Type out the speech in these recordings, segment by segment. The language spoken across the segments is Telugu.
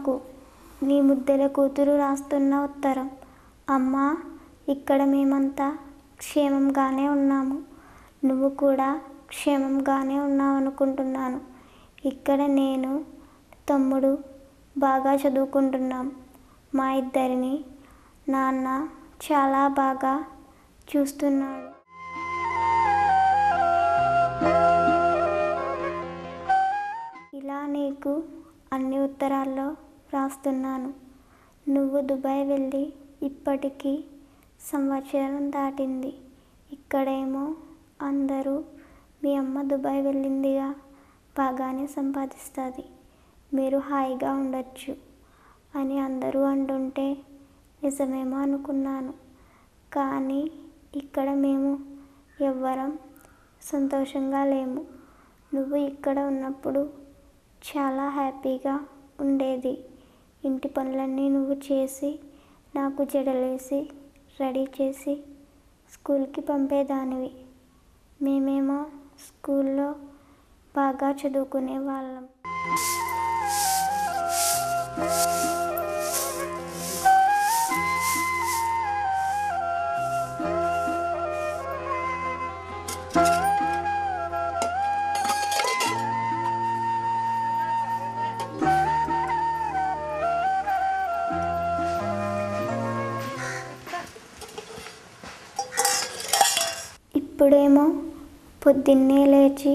అమ్మకు. నీ ముద్దెల కూతురు రాస్తున్న ఉత్తరం. అమ్మా, ఇక్కడ మేమంతా క్షేమంగానే ఉన్నాము. నువ్వు కూడా క్షేమంగానే ఉన్నావనుకుంటున్నాను. ఇక్కడ నేను, తమ్ముడు బాగా చదువుకుంటున్నాం. మా ఇద్దరిని నాన్న చాలా బాగా చూస్తున్నాడు. ఇలా నీకు అన్ని ఉత్తరాల్లో రాస్తున్నాను. నువ్వు దుబాయ్ వెళ్ళి ఇప్పటికీ సంవత్సరం దాటింది. ఇక్కడేమో అందరూ మీ అమ్మ దుబాయ్ వెళ్ళిందిగా, బాగానే సంపాదిస్తుంది, మీరు హాయిగా ఉండొచ్చు అని అందరూ అంటుంటే నిజమేమో అనుకున్నాను. కానీ ఇక్కడ మేము ఎవ్వరం సంతోషంగా లేము. నువ్వు ఇక్కడ ఉన్నప్పుడు చాలా హ్యాపీగా ఉండేది. ఇంటి పనులన్నీ నువ్వు చేసి నాకు జడలేసి రెడీ చేసి స్కూల్కి పంపేదానివి. మేమేమో స్కూల్లో బాగా చదువుకునే వాళ్ళం. ఇప్పుడేమో పొద్దున్నే లేచి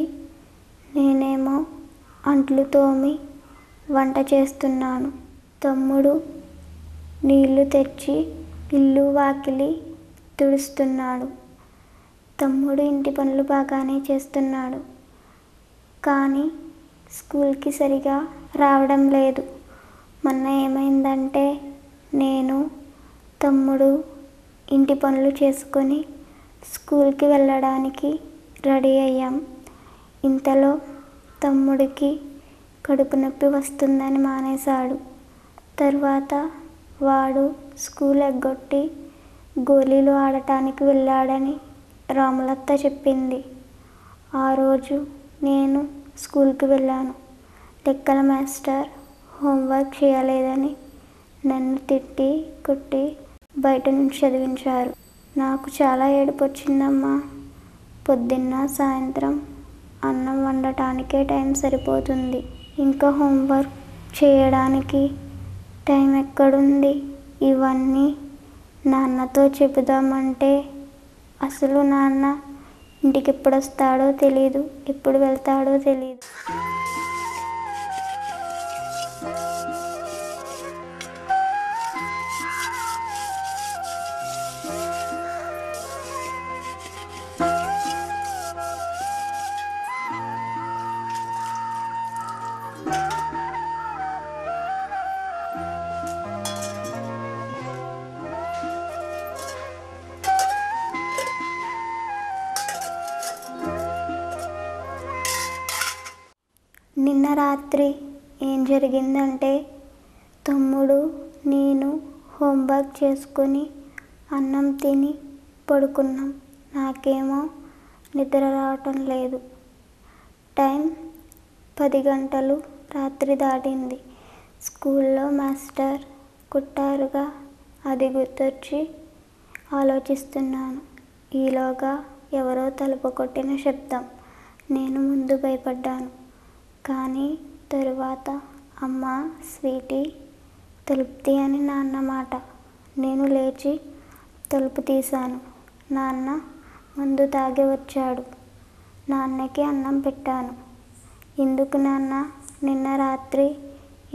నేనేమో అంట్లు తోమి వంట చేస్తున్నాను. తమ్ముడు నీళ్లు తెచ్చి ఇల్లు వాకిలి తుడుస్తున్నాడు. తమ్ముడు ఇంటి పనులు బాగానే చేస్తున్నాడు. కానీ స్కూల్కి సరిగా రావడం లేదు. మొన్న ఏమైందంటే నేను, తమ్ముడు ఇంటి పనులు చేసుకొని స్కూల్కి వెళ్ళడానికి రెడీ అయ్యాం. ఇంతలో తమ్ముడికి కడుపు నొప్పి వస్తుందని మానేశాడు. తర్వాత వాడు స్కూల్ ఎగ్గొట్టి గోళీలు ఆడటానికి వెళ్ళాడని రాములత్త చెప్పింది. ఆ రోజు నేను స్కూల్కి వెళ్ళాను. లెక్కల మాస్టర్ హోంవర్క్ చేయలేదని నన్ను తిట్టి కొట్టి బయట నుంచి చదివించారు. నాకు చాలా ఏడుపు వచ్చిందమ్మా. పొద్దున్న సాయంత్రం అన్నం వండటానికే టైం సరిపోతుంది. ఇంకా హోంవర్క్ చేయడానికి టైం ఎక్కడుంది? ఇవన్నీ నాన్నతో చెబుదామంటే అసలు నాన్న ఇంటికి ఎప్పుడు వస్తాడో తెలీదు, ఎప్పుడు వెళ్తాడో తెలీదు. నిన్న రాత్రి ఏం జరిగిందంటే తమ్ముడు నేను హోంవర్క్ చేసుకొని అన్నం తిని పడుకున్నాం. నాకేమో నిద్ర రావటం లేదు. టైం 10 గంటలు రాత్రి దాటింది. స్కూల్లో మాస్టర్ కొట్టారుగా, అది గుర్తొచ్చి ఆలోచిస్తున్నాను. ఈలోగా ఎవరో తలుపు కొట్టిన శబ్దం. నేను ముందు భయపడ్డాను. కానీ తరువాత అమ్మ స్వీటీ తలుపు తీయని నాన్న మాట. నేను లేచి తలుపు తీశాను. నాన్న మందు తాగి వచ్చాడు. నాన్నకి అన్నం పెట్టాను. ఎందుకు నాన్న నిన్న రాత్రి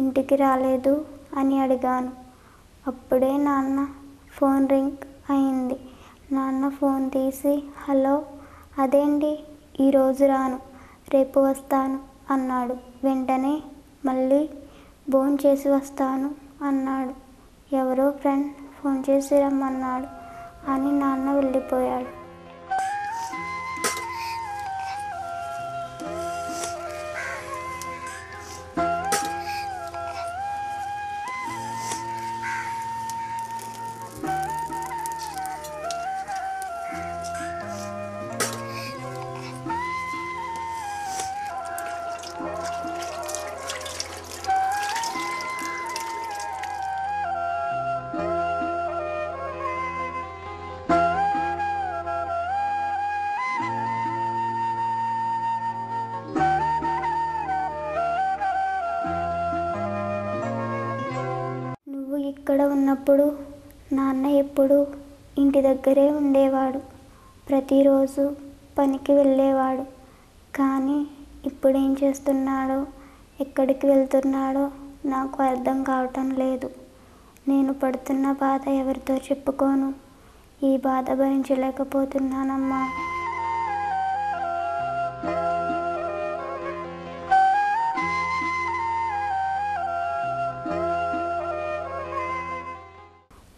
ఇంటికి రాలేదు అని అడిగాను. అప్పుడే నాన్న ఫోన్ రింగ్ అయింది. నాన్న ఫోన్ తీసి హలో, అదేంటి ఈరోజు రాను, రేపు వస్తాను అన్నాడు. వెంటనే మళ్ళీ భోంచేసి వస్తాను అన్నాడు. ఎవరో ఫ్రెండ్ ఫోన్ చేసి రమ్మన్నాడు అని నాన్న వెళ్ళిపోయాడు. చిన్నప్పుడు నాన్న ఎప్పుడూ ఇంటి దగ్గరే ఉండేవాడు. ప్రతిరోజు పనికి వెళ్ళేవాడు. కానీ ఇప్పుడు ఏం చేస్తున్నాడో, ఎక్కడికి వెళ్తున్నాడో నాకు అర్థం కావటం లేదు. నేను పడుతున్న బాధ ఎవరితో చెప్పుకోను. ఈ బాధ భరించలేకపోతున్నానమ్మా.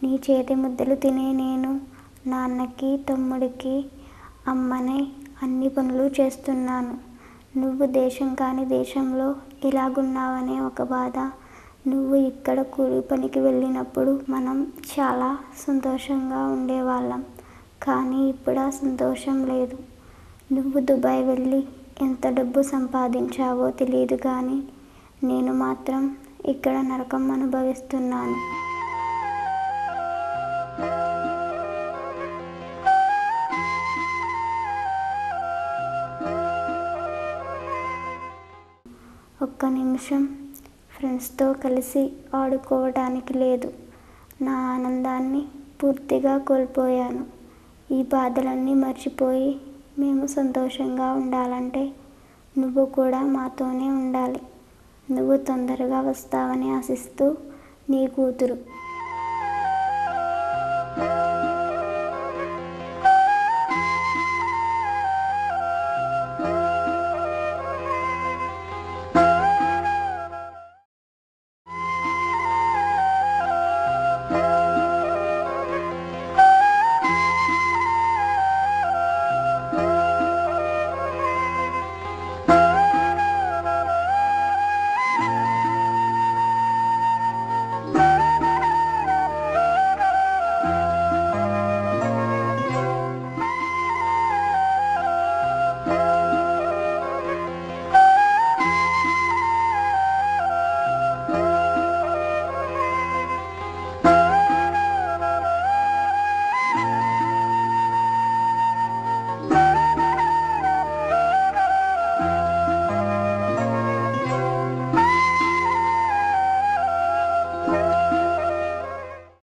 నీ చేతి ముద్దలు తినే నేను నాన్నకి, తమ్ముడికి అమ్మనై అన్ని పనులు చేస్తున్నాను. నువ్వు దేశం కాని దేశంలో ఇలాగున్నావనే ఒక బాధ. నువ్వు ఇక్కడ కూలి పనికి వెళ్ళినప్పుడు మనం చాలా సంతోషంగా ఉండేవాళ్ళం. కానీ ఇప్పుడు ఆ సంతోషం లేదు. నువ్వు దుబాయ్ వెళ్ళి ఎంత డబ్బు సంపాదించావో తెలియదు కానీ నేను మాత్రం ఇక్కడ నరకం అనుభవిస్తున్నాను. ఒక్క నిమిషం ఫ్రెండ్స్తో కలిసి ఆడుకోవడానికి లేదు. నా ఆనందాన్ని పూర్తిగా కోల్పోయాను. ఈ బాధలన్నీ మర్చిపోయి మేము సంతోషంగా ఉండాలంటే నువ్వు కూడా మాతోనే ఉండాలి. నువ్వు తొందరగా వస్తావని ఆశిస్తూ నీ కూతురు.